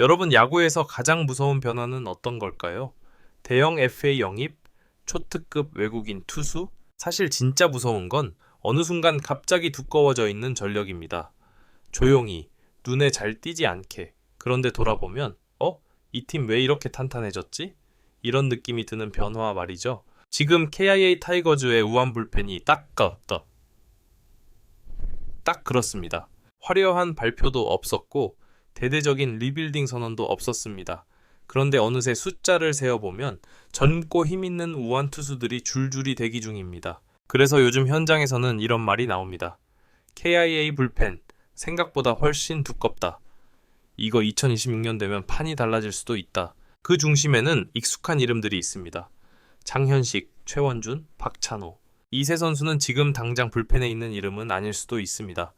여러분, 야구에서 가장 무서운 변화는 어떤 걸까요? 대형 FA 영입, 초특급 외국인 투수? 사실 진짜 무서운 건 어느 순간 갑자기 두꺼워져 있는 전력입니다. 조용히, 눈에 잘 띄지 않게. 그런데 돌아보면, 이 팀 왜 이렇게 탄탄해졌지? 이런 느낌이 드는 변화 말이죠. 지금 KIA 타이거즈의 우완 불펜이 딱 그렇습니다. 화려한 발표도 없었고 대대적인 리빌딩 선언도 없었습니다. 그런데 어느새 숫자를 세어보면 젊고 힘있는 우완 투수들이 줄줄이 대기 중입니다. 그래서 요즘 현장에서는 이런 말이 나옵니다. KIA 불펜 생각보다 훨씬 두껍다. 이거 2026년 되면 판이 달라질 수도 있다. 그 중심에는 익숙한 이름들이 있습니다. 장현식, 최원준, 박찬호. 이 세 선수는 지금 당장 불펜에 있는 이름은 아닐 수도 있습니다.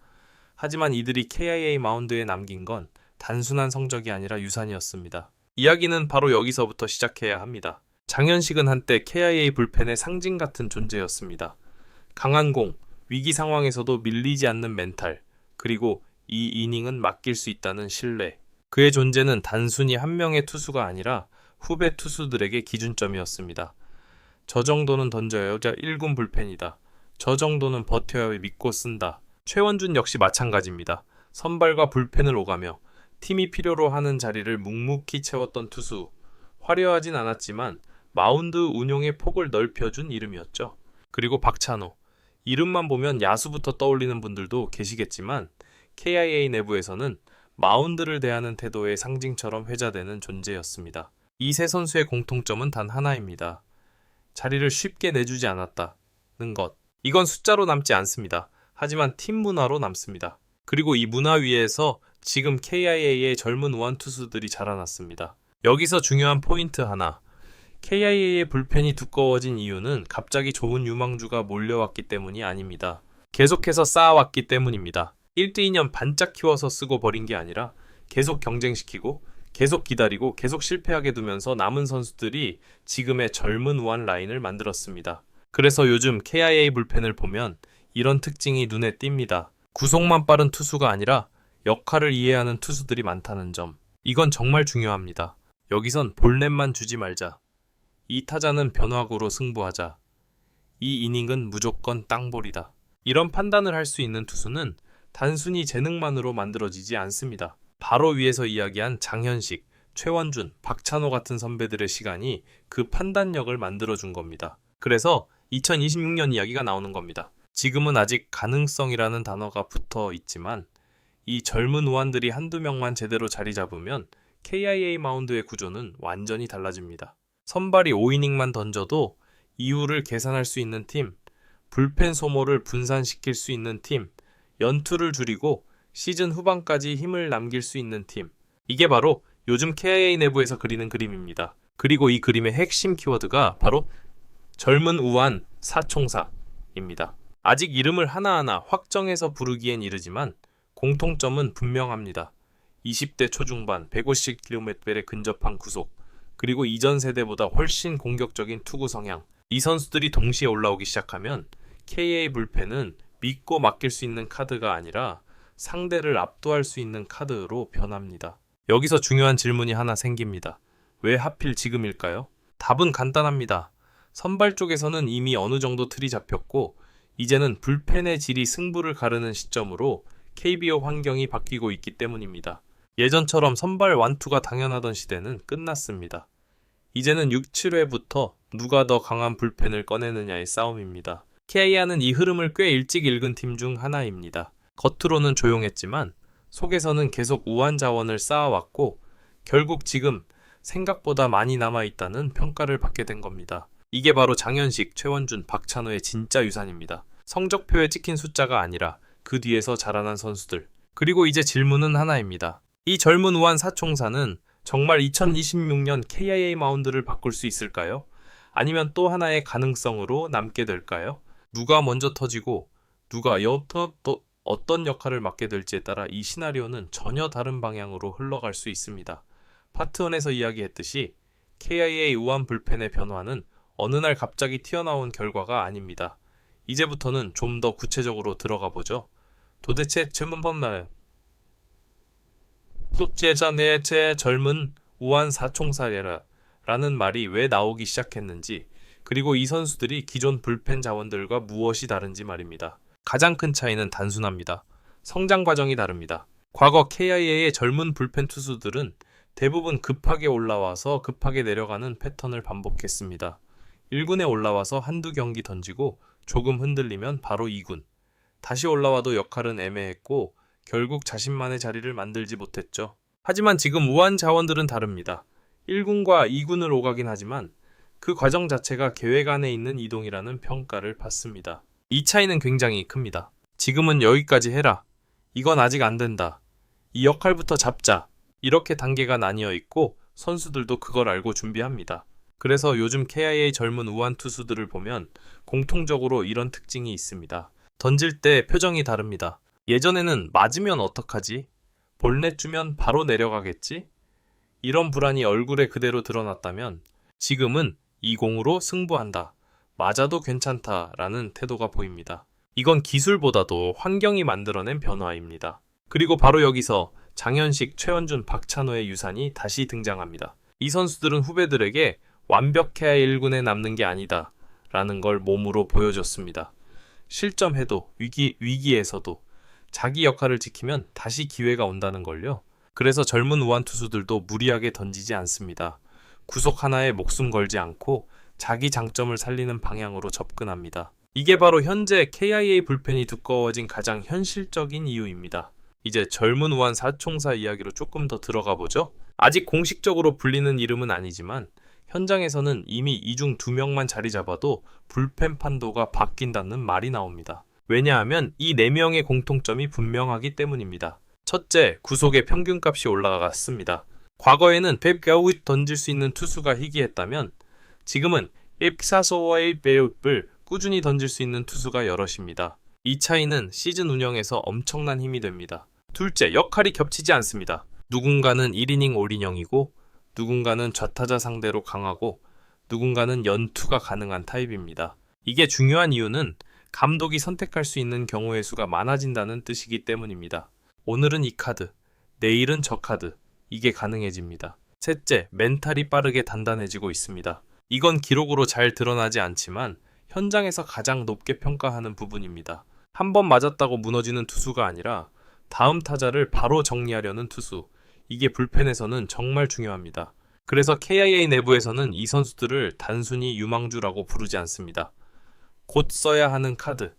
하지만 이들이 KIA 마운드에 남긴 건 단순한 성적이 아니라 유산이었습니다. 이야기는 바로 여기서부터 시작해야 합니다. 장현식은 한때 KIA 불펜의 상징 같은 존재였습니다. 강한 공, 위기 상황에서도 밀리지 않는 멘탈, 그리고 이 이닝은 맡길 수 있다는 신뢰. 그의 존재는 단순히 한 명의 투수가 아니라 후배 투수들에게 기준점이었습니다. 저 정도는 던져야 1군 불펜이다. 저 정도는 버텨야 믿고 쓴다. 최원준 역시 마찬가지입니다. 선발과 불펜을 오가며 팀이 필요로 하는 자리를 묵묵히 채웠던 투수. 화려하진 않았지만 마운드 운용의 폭을 넓혀준 이름이었죠. 그리고 박찬호. 이름만 보면 야수부터 떠올리는 분들도 계시겠지만 KIA 내부에서는 마운드를 대하는 태도의 상징처럼 회자되는 존재였습니다. 이 세 선수의 공통점은 단 하나입니다. 자리를 쉽게 내주지 않았다는 것. 이건 숫자로 남지 않습니다. 하지만 팀 문화로 남습니다. 그리고 이 문화 위에서 지금 KIA의 젊은 우완 투수들이 자라났습니다. 여기서 중요한 포인트 하나. KIA의 불펜이 두꺼워진 이유는 갑자기 좋은 유망주가 몰려왔기 때문이 아닙니다. 계속해서 쌓아왔기 때문입니다. 1대2년 반짝 키워서 쓰고 버린 게 아니라 계속 경쟁시키고 계속 기다리고 계속 실패하게 두면서 남은 선수들이 지금의 젊은 우완 라인을 만들었습니다. 그래서 요즘 KIA 불펜을 보면 이런 특징이 눈에 띕니다. 구속만 빠른 투수가 아니라 역할을 이해하는 투수들이 많다는 점. 이건 정말 중요합니다. 여기선 볼넷만 주지 말자. 이 타자는 변화구로 승부하자. 이 이닝은 무조건 땅볼이다. 이런 판단을 할 수 있는 투수는 단순히 재능만으로 만들어지지 않습니다. 바로 위에서 이야기한 장현식, 최원준, 박찬호 같은 선배들의 시간이 그 판단력을 만들어준 겁니다. 그래서 2026년 이야기가 나오는 겁니다. 지금은 아직 가능성이라는 단어가 붙어 있지만 이 젊은 우완들이 한두 명만 제대로 자리 잡으면 KIA 마운드의 구조는 완전히 달라집니다. 선발이 5이닝만 던져도 이유를 계산할 수 있는 팀, 불펜 소모를 분산시킬 수 있는 팀, 연투를 줄이고 시즌 후반까지 힘을 남길 수 있는 팀. 이게 바로 요즘 KIA 내부에서 그리는 그림입니다. 그리고 이 그림의 핵심 키워드가 바로 젊은 우완 사총사입니다. 아직 이름을 하나하나 확정해서 부르기엔 이르지만 공통점은 분명합니다. 20대 초중반 150km에 근접한 구속, 그리고 이전 세대보다 훨씬 공격적인 투구 성향. 이 선수들이 동시에 올라오기 시작하면 KA 불펜은 믿고 맡길 수 있는 카드가 아니라 상대를 압도할 수 있는 카드로 변합니다. 여기서 중요한 질문이 하나 생깁니다. 왜 하필 지금일까요? 답은 간단합니다. 선발 쪽에서는 이미 어느 정도 틀이 잡혔고 이제는 불펜의 질이 승부를 가르는 시점으로 KBO 환경이 바뀌고 있기 때문입니다. 예전처럼 선발 완투가 당연하던 시대는 끝났습니다. 이제는 6, 7회부터 누가 더 강한 불펜을 꺼내느냐의 싸움입니다. KIA는 이 흐름을 꽤 일찍 읽은 팀 중 하나입니다. 겉으로는 조용했지만 속에서는 계속 우한 자원을 쌓아왔고 결국 지금 생각보다 많이 남아있다는 평가를 받게 된 겁니다. 이게 바로 장현식, 최원준, 박찬호의 진짜 유산입니다. 성적표에 찍힌 숫자가 아니라 그 뒤에서 자라난 선수들. 그리고 이제 질문은 하나입니다. 이 젊은 우한 사총사는 정말 2026년 KIA 마운드를 바꿀 수 있을까요? 아니면 또 하나의 가능성으로 남게 될까요? 누가 먼저 터지고 누가 어떤 역할을 맡게 될지에 따라 이 시나리오는 전혀 다른 방향으로 흘러갈 수 있습니다. 파트 1에서 이야기했듯이 KIA 우완 불펜의 변화는 어느 날 갑자기 튀어나온 결과가 아닙니다. 이제부터는 좀 더 구체적으로 들어가 보죠. 도대체 예전에 제 젊은 우한 사총사래라 라는 말이 왜 나오기 시작했는지, 그리고 이 선수들이 기존 불펜 자원들과 무엇이 다른지 말입니다. 가장 큰 차이는 단순합니다. 성장 과정이 다릅니다. 과거 KIA의 젊은 불펜 투수들은 대부분 급하게 올라와서 급하게 내려가는 패턴을 반복했습니다. 1군에 올라와서 한두 경기 던지고 조금 흔들리면 바로 2군. 다시 올라와도 역할은 애매했고 결국 자신만의 자리를 만들지 못했죠. 하지만 지금 우한 자원들은 다릅니다. 1군과 2군을 오가긴 하지만 그 과정 자체가 계획 안에 있는 이동이라는 평가를 받습니다. 이 차이는 굉장히 큽니다. 지금은 여기까지 해라. 이건 아직 안 된다. 이 역할부터 잡자. 이렇게 단계가 나뉘어 있고 선수들도 그걸 알고 준비합니다. 그래서 요즘 KIA 젊은 우한 투수들을 보면 공통적으로 이런 특징이 있습니다. 던질 때 표정이 다릅니다. 예전에는 맞으면 어떡하지? 볼넷 주면 바로 내려가겠지? 이런 불안이 얼굴에 그대로 드러났다면 지금은 이 공으로 승부한다. 맞아도 괜찮다라는 태도가 보입니다. 이건 기술보다도 환경이 만들어낸 변화입니다. 그리고 바로 여기서 장현식, 최원준, 박찬호의 유산이 다시 등장합니다. 이 선수들은 후배들에게 완벽해야 1군에 남는 게 아니다 라는 걸 몸으로 보여줬습니다. 실점해도 위기에서도 자기 역할을 지키면 다시 기회가 온다는 걸요. 그래서 젊은 우한 투수들도 무리하게 던지지 않습니다. 구속 하나에 목숨 걸지 않고 자기 장점을 살리는 방향으로 접근합니다. 이게 바로 현재 KIA 불펜이 두꺼워진 가장 현실적인 이유입니다. 이제 젊은 우한 사총사 이야기로 조금 더 들어가 보죠. 아직 공식적으로 불리는 이름은 아니지만 현장에서는 이미 이중 2명만 자리 잡아도 불펜 판도가 바뀐다는 말이 나옵니다. 왜냐하면 이 4명의 공통점이 분명하기 때문입니다. 첫째, 구속의 평균값이 올라갔습니다. 과거에는 100아웃 던질 수 있는 투수가 희귀했다면 지금은 1사소와의 배웃을 꾸준히 던질 수 있는 투수가 여럿입니다. 이 차이는 시즌 운영에서 엄청난 힘이 됩니다. 둘째, 역할이 겹치지 않습니다. 누군가는 1이닝 올인형이고 누군가는 좌타자 상대로 강하고 누군가는 연투가 가능한 타입입니다. 이게 중요한 이유는 감독이 선택할 수 있는 경우의 수가 많아진다는 뜻이기 때문입니다. 오늘은 이 카드, 내일은 저 카드, 이게 가능해집니다. 셋째, 멘탈이 빠르게 단단해지고 있습니다. 이건 기록으로 잘 드러나지 않지만 현장에서 가장 높게 평가하는 부분입니다. 한 번 맞았다고 무너지는 투수가 아니라 다음 타자를 바로 정리하려는 투수. 이게 불펜에서는 정말 중요합니다. 그래서 KIA 내부에서는 이 선수들을 단순히 유망주라고 부르지 않습니다. 곧 써야 하는 카드,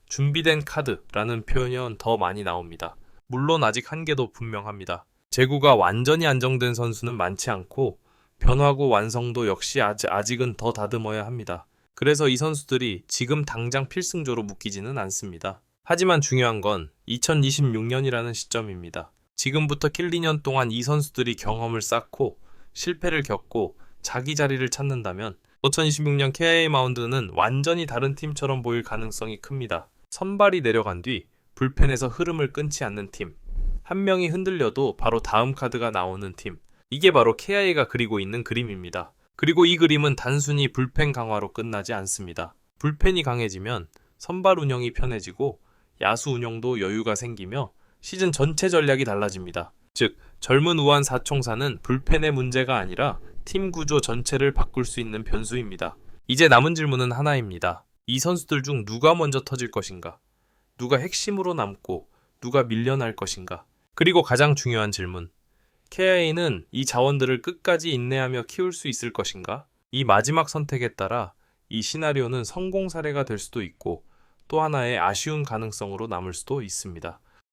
준비된 카드라는 표현이 더 많이 나옵니다. 물론 아직 한계도 분명합니다. 제구가 완전히 안정된 선수는 많지 않고 변화구 완성도 역시 아직은 더 다듬어야 합니다. 그래서 이 선수들이 지금 당장 필승조로 묶이지는 않습니다. 하지만 중요한 건 2026년이라는 시점입니다. 지금부터 킬 2년 동안 이 선수들이 경험을 쌓고 실패를 겪고 자기 자리를 찾는다면 2026년 KIA 마운드는 완전히 다른 팀처럼 보일 가능성이 큽니다. 선발이 내려간 뒤 불펜에서 흐름을 끊지 않는 팀. 한 명이 흔들려도 바로 다음 카드가 나오는 팀. 이게 바로 KIA가 그리고 있는 그림입니다. 그리고 이 그림은 단순히 불펜 강화로 끝나지 않습니다. 불펜이 강해지면 선발 운영이 편해지고 야수 운영도 여유가 생기며 시즌 전체 전략이 달라집니다. 즉, 젊은 우한 사총사는 불펜의 문제가 아니라 팀 구조 전체를 바꿀 수 있는 변수입니다. 이제 남은 질문은 하나입니다. 이 선수들 중 누가 먼저 터질 것인가? 누가 핵심으로 남고 누가 밀려날 것인가? 그리고 가장 중요한 질문. KIA는 이 자원들을 끝까지 인내하며 키울 수 있을 것인가? 이 마지막 선택에 따라 이 시나리오는 성공 사례가 될 수도 있고 또 하나의 아쉬운 가능성으로 남을 수도 있습니다.